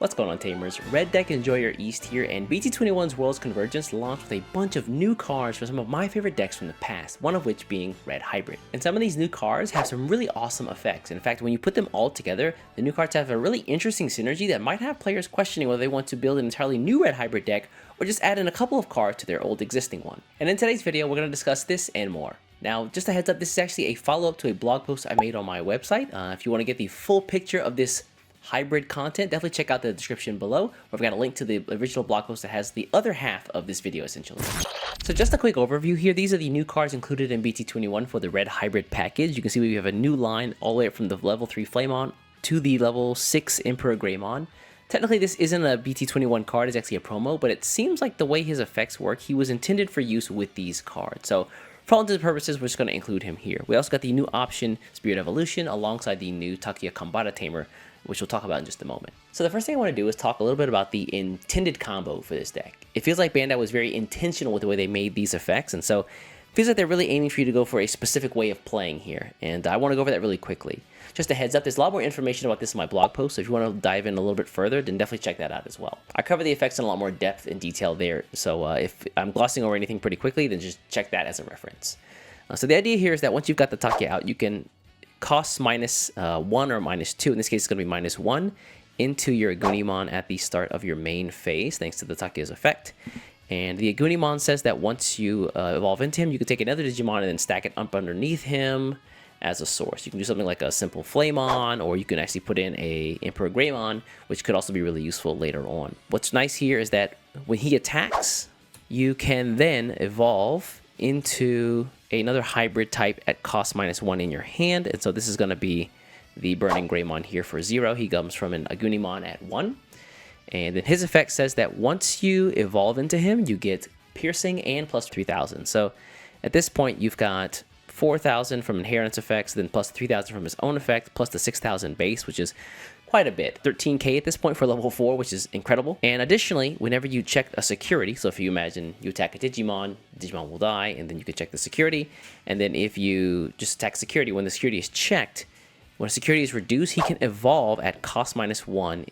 What's going on, Tamers? Red Deck Enjoy Your East here, and BT21's Worlds Convergence launched with a bunch of new cards for some of my favorite decks from the past, one of which being Red Hybrid. And some of these new cards have some really awesome effects. In fact, when you put them all together, the new cards have a really interesting synergy that might have players questioning whether they want to build an entirely new Red Hybrid deck or just add in a couple of cards to their old existing one. And in today's video, we're going to discuss this and more. Now, just a heads up, this is actually a follow-up to a blog post I made on my website. If you want to get the full picture of this hybrid content, definitely check out the description below. We've got a link to the original blog post that has the other half of this video essentially. So just a quick overview here. These are the new cards included in BT21 for the Red Hybrid package. You can see we have a new line all the way up from the level 3 Flamon to the level 6 Emperor Greymon. Technically this isn't a BT21 card, it's actually a promo, but it seems like the way his effects work, he was intended for use with these cards. So for all intents and purposes, we're just going to include him here. We also got the new option Spirit Evolution alongside the new Takuya Kambata Tamer, which we'll talk about in just a moment. So the first thing I want to do is talk a little bit about the intended combo for this deck. It feels like Bandai was very intentional with the way they made these effects, and so it feels like they're really aiming for you to go for a specific way of playing here, and I want to go over that really quickly. Just a heads up, there's a lot more information about this in my blog post, so if you want to dive in a little bit further, then definitely check that out as well. I cover the effects in a lot more depth and detail there, so if I'm glossing over anything pretty quickly, then just check that as a reference. So the idea here is that once you've got the Takuya out, you can cost minus 1 or minus 2, in this case it's going to be minus 1, into your Greymon at the start of your main phase, thanks to the Takuya's effect. And the Greymon says that once you evolve into him, you can take another Digimon and then stack it up underneath him as a source. You can do something like a simple Flamon, or you can actually put in a Emperor Greymon, which could also be really useful later on. What's nice here is that when he attacks, you can then evolve into another hybrid type at cost minus 1 in your hand, and so this is going to be the Burning Greymon here for 0. He comes from an Agunimon at 1, and then his effect says that once you evolve into him, you get piercing and plus 3,000. So at this point, you've got 4,000 from inheritance effects, then plus 3,000 from his own effect, plus the 6,000 base, which is quite a bit. 13k at this point for level 4, which is incredible. And additionally, whenever you check a security, so if you imagine you attack a Digimon, Digimon will die, and then you can check the security. And then if you just attack security, when the security is checked, when a security is reduced, he can evolve at cost minus 1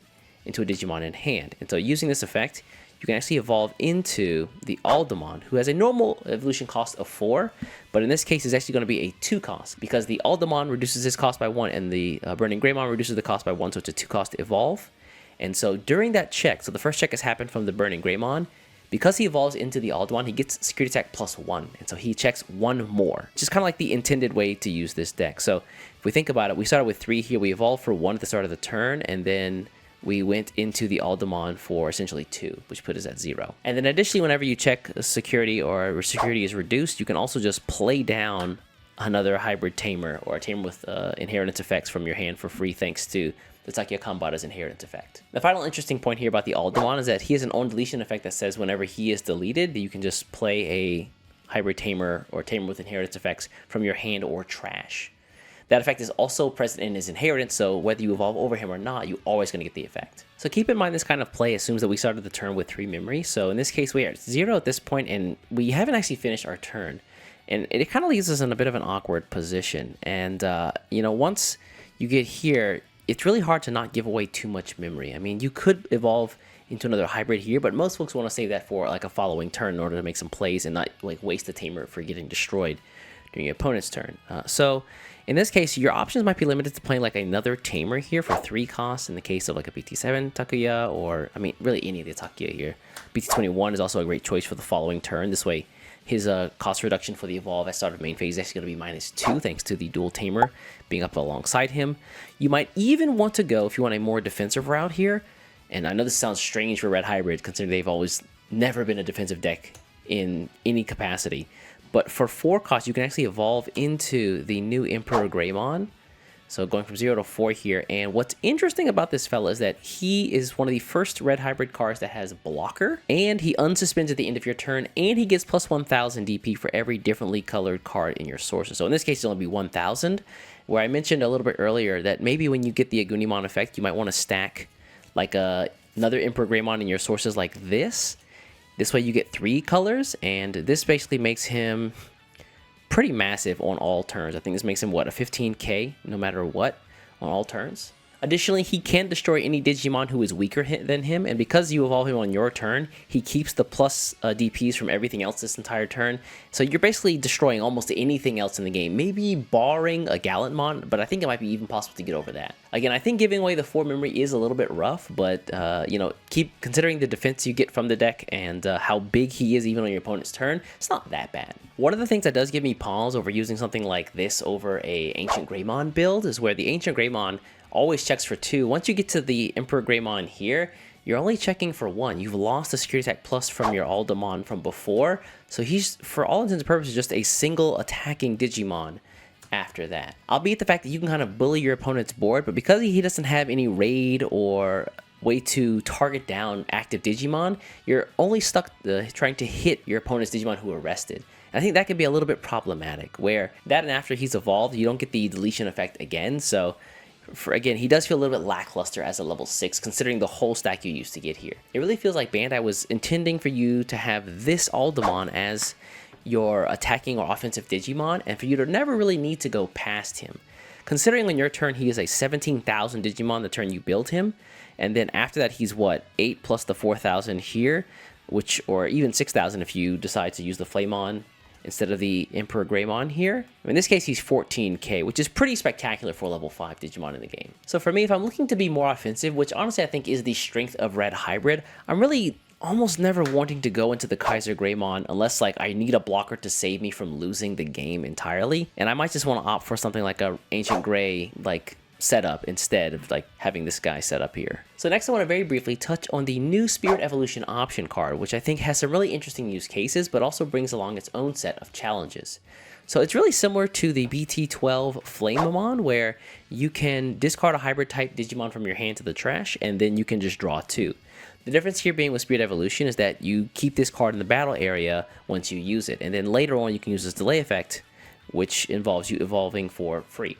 into a Digimon in hand. And so using this effect, you can actually evolve into the Aldemon, who has a normal evolution cost of 4, but in this case it's actually going to be a 2 cost, because the Aldemon reduces his cost by 1, and the Burning Greymon reduces the cost by 1, so it's a 2 cost to evolve. And so during that check, so the first check has happened from the Burning Greymon, because he evolves into the Aldemon, he gets security attack plus 1, and so he checks 1 more, which is kind of like the intended way to use this deck. So if we think about it, we started with 3 here, we evolved for 1 at the start of the turn, and then we went into the Aldemon for essentially 2, which put us at 0. And then additionally, whenever you check a security or security is reduced, you can also just play down another hybrid tamer or a tamer with inheritance effects from your hand for free, thanks to the Takuya Kambata's inheritance effect. The final interesting point here about the Aldemon is that he has an own deletion effect that says whenever he is deleted, you can just play a hybrid tamer or tamer with inheritance effects from your hand or trash. That effect is also present in his inheritance, so whether you evolve over him or not, you're always going to get the effect. So keep in mind this kind of play assumes that we started the turn with 3 memory, so in this case we are at 0 at this point, and we haven't actually finished our turn. And it kind of leaves us in a bit of an awkward position, and you know, once you get here, it's really hard to not give away too much memory. I mean, you could evolve into another hybrid here, but most folks want to save that for like a following turn in order to make some plays and not like waste the tamer for getting destroyed during your opponent's turn. So in this case, your options might be limited to playing like another tamer here for 3 costs in the case of like a BT7 Takuya, or I mean really any of the Takuya here. BT21 is also a great choice for the following turn. This way his cost reduction for the evolve at start of main phase is actually going to be minus 2 thanks to the dual tamer being up alongside him. You might even want to go, if you want a more defensive route here, and I know this sounds strange for Red Hybrid considering they've always never been a defensive deck in any capacity, but for 4 costs, you can actually evolve into the new Emperor Greymon. So going from 0 to 4 here. And what's interesting about this fella is that he is one of the first Red Hybrid cards that has blocker. And he unsuspends at the end of your turn. And he gets plus 1,000 DP for every differently colored card in your sources. So in this case, it'll only be 1,000. Where I mentioned a little bit earlier that maybe when you get the Agunimon effect, you might want to stack like another Emperor Greymon in your sources like this. This way you get 3 colors, and this basically makes him pretty massive on all turns. I think this makes him, what, a 15k no matter what on all turns. Additionally, he can't destroy any Digimon who is weaker than him, and because you evolve him on your turn, he keeps the plus DPs from everything else this entire turn. So you're basically destroying almost anything else in the game, maybe barring a Gallantmon, but I think it might be even possible to get over that. Again, I think giving away the 4 memory is a little bit rough, but you know, keep considering the defense you get from the deck and how big he is even on your opponent's turn, it's not that bad. One of the things that does give me pause over using something like this over a Ancient Greymon build is where the Ancient Greymon always checks for 2. Once you get to the Emperor Greymon here, you're only checking for 1. You've lost the security attack plus from your Aldemon from before, so he's, for all intents and purposes, just a single attacking Digimon after that. Albeit the fact that you can kind of bully your opponent's board, but because he doesn't have any raid or way to target down active Digimon, you're only stuck trying to hit your opponent's Digimon who are rested. I think that can be a little bit problematic, where that and after he's evolved, you don't get the deletion effect again, so again, he does feel a little bit lackluster as a level 6, considering the whole stack you used to get here. It really feels like Bandai was intending for you to have this Aldemon as your attacking or offensive Digimon, and for you to never really need to go past him. Considering on your turn he is a 17,000 Digimon the turn you build him, and then after that he's what, 8 plus the 4,000 here, which, or even 6,000 if you decide to use the Flamon instead of the Emperor Greymon here. In this case, he's 14k, which is pretty spectacular for a level 5 Digimon in the game. So for me, if I'm looking to be more offensive, which honestly I think is the strength of Red Hybrid, I'm really almost never wanting to go into the Kaiser Greymon unless like I need a blocker to save me from losing the game entirely. And I might just want to opt for something like a Ancient Grey like setup instead of like having this guy set up here. So next I want to very briefly touch on the new Spirit Evolution option card, which I think has some really interesting use cases, but also brings along its own set of challenges. So it's really similar to the BT12 Flamemon, where you can discard a hybrid type Digimon from your hand to the trash, and then you can just draw 2. The difference here being with Spirit Evolution is that you keep this card in the battle area once you use it, and then later on you can use this delay effect, which involves you evolving for free.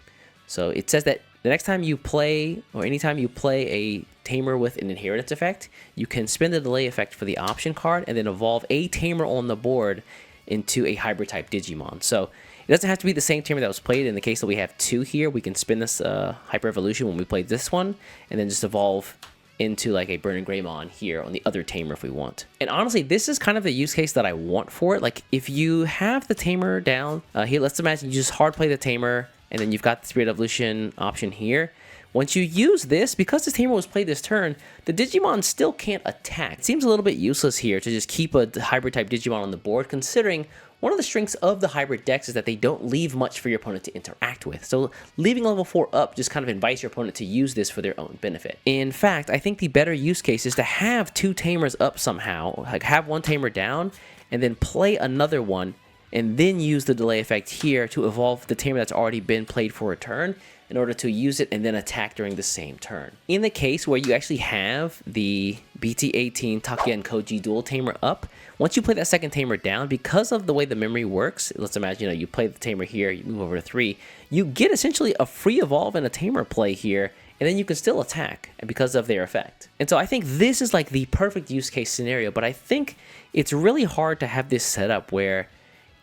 So it says that the next time you play, or anytime you play a Tamer with an inheritance effect, you can spend the delay effect for the option card and then evolve a Tamer on the board into a hybrid type Digimon. So it doesn't have to be the same Tamer that was played. In the case that we have 2 here, we can spin this Hyper Evolution when we played this one, and then just evolve into like a Burning Greymon here on the other Tamer if we want. And honestly, this is kind of the use case that I want for it. Like if you have the Tamer down, here, let's imagine you just hard play the Tamer, and then you've got the Spirit Evolution option here. Once you use this, because this Tamer was played this turn, the Digimon still can't attack. It seems a little bit useless here to just keep a hybrid type Digimon on the board, considering one of the strengths of the hybrid decks is that they don't leave much for your opponent to interact with. So leaving level 4 up just kind of invites your opponent to use this for their own benefit. In fact, I think the better use case is to have 2 Tamers up somehow, like have 1 Tamer down, and then play another one, and then use the delay effect here to evolve the Tamer that's already been played for a turn in order to use it and then attack during the same turn. In the case where you actually have the BT18 Takia and Koji dual Tamer up, once you play that second Tamer down, because of the way the memory works, let's imagine you play the Tamer here, you move over to 3, you get essentially a free evolve and a Tamer play here, and then you can still attack because of their effect. And so I think this is like the perfect use case scenario, but I think it's really hard to have this set up where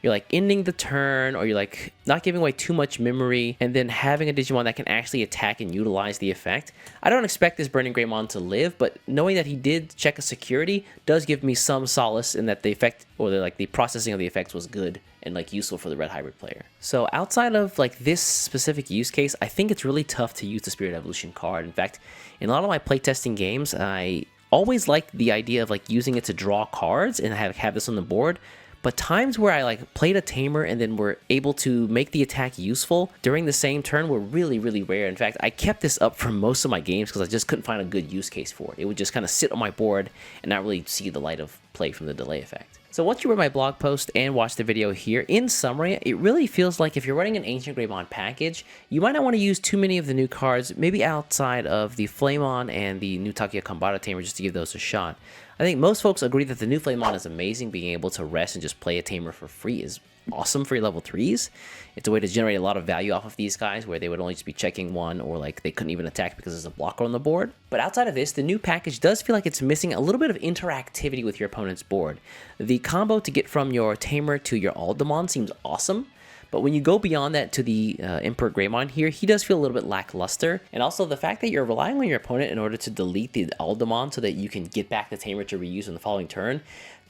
you're like ending the turn, or you're like not giving away too much memory, and then having a Digimon that can actually attack and utilize the effect. I don't expect this Burning Greymon to live, but knowing that he did check a security does give me some solace in that the effect, or the processing of the effects was good and like useful for the red hybrid player. So outside of like this specific use case, I think it's really tough to use the Spirit Evolution card. In fact, in a lot of my playtesting games, I always liked the idea of like using it to draw cards and have this on the board. But times where I like played a Tamer and then were able to make the attack useful during the same turn were really, really rare. In fact, I kept this up for most of my games because I just couldn't find a good use case for it. It would just kind of sit on my board and not really see the light of play from the delay effect. So once you read my blog post and watched the video here, in summary, it really feels like if you're running an Ancient Greymon package, you might not want to use too many of the new cards, maybe outside of the Flamon and the new Takia Kambata Tamer, just to give those a shot. I think most folks agree that the new Flamon is amazing. Being able to rest and just play a Tamer for free is awesome for your level 3s. It's a way to generate a lot of value off of these guys where they would only just be checking one, or like they couldn't even attack because there's a blocker on the board. But outside of this, the new package does feel like it's missing a little bit of interactivity with your opponent's board. The combo to get from your Tamer to your Aldemon seems awesome, But when you go beyond that to the Emperor Greymon here, he does feel a little bit lackluster. And also the fact that you're relying on your opponent in order to delete the Aldemon so that you can get back the Tamer to reuse in the following turn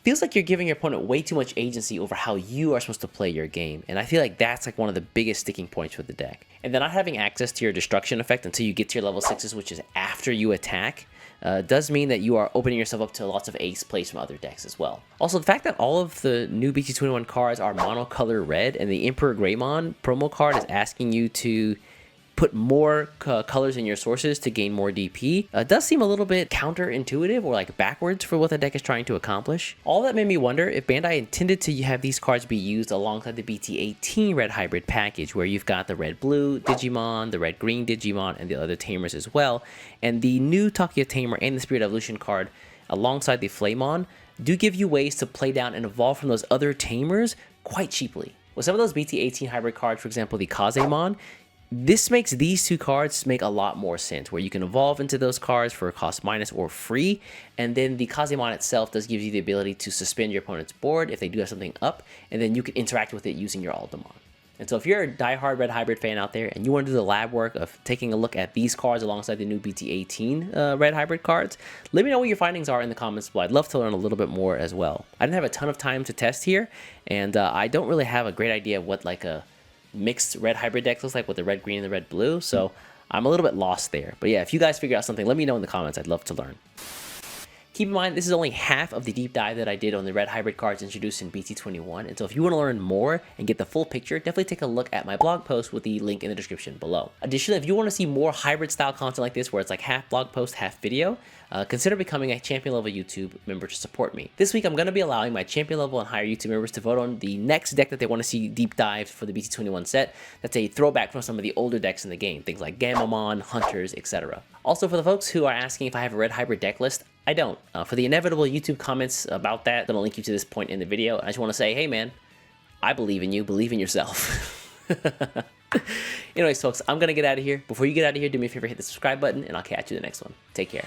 feels like you're giving your opponent way too much agency over how you are supposed to play your game. And I feel like that's like one of the biggest sticking points with the deck. And then not having access to your destruction effect until you get to your level 6s, which is after you attack, does mean that you are opening yourself up to lots of ace plays from other decks as well. Also, the fact that all of the new BT21 cards are monocolor red and the Emperor Greymon promo card is asking you to put more colors in your sources to gain more DP does seem a little bit counterintuitive or like backwards for what the deck is trying to accomplish. All that made me wonder if Bandai intended to have these cards be used alongside the BT18 red hybrid package, where you've got the red-blue Digimon, the red-green Digimon, and the other Tamers as well. And the new Takia Tamer and the Spirit Evolution card alongside the Flamon do give you ways to play down and evolve from those other Tamers quite cheaply. With some of those BT18 hybrid cards, for example, the Kazemon, this makes these two cards make a lot more sense, where you can evolve into those cards for a cost minus or free, and then the Kazemon itself does give you the ability to suspend your opponent's board if they do have something up, and then you can interact with it using your Aldemon. And so if you're a diehard red hybrid fan out there and you want to do the lab work of taking a look at these cards alongside the new BT18 red hybrid cards, let me know what your findings are in the comments below. I'd love to learn a little bit more as well. I didn't have a ton of time to test here, and I don't really have a great idea of what like a mixed red hybrid deck looks like with the red green and the red blue, so I'm a little bit lost there. But yeah, if you guys figure out something, let me know in the comments. I'd love to learn. Keep in mind, this is only half of the deep dive that I did on the red hybrid cards introduced in BT21, and so if you want to learn more and get the full picture, definitely take a look at my blog post with the link in the description below. Additionally, if you want to see more hybrid style content like this, where it's like half blog post, half video, consider becoming a champion level YouTube member to support me. This week, I'm going to be allowing my champion level and higher YouTube members to vote on the next deck that they want to see deep dive for the BT21 set. That's a throwback from some of the older decks in the game, things like Gamamon, Hunters, etc. Also, for the folks who are asking if I have a red hybrid deck list, I don't. For the inevitable YouTube comments about that, that'll link you to this point in the video. I just want to say, hey man, I believe in you, believe in yourself. Anyways, folks, I'm going to get out of here. Before you get out of here, do me a favor, hit the subscribe button, and I'll catch you in the next one. Take care.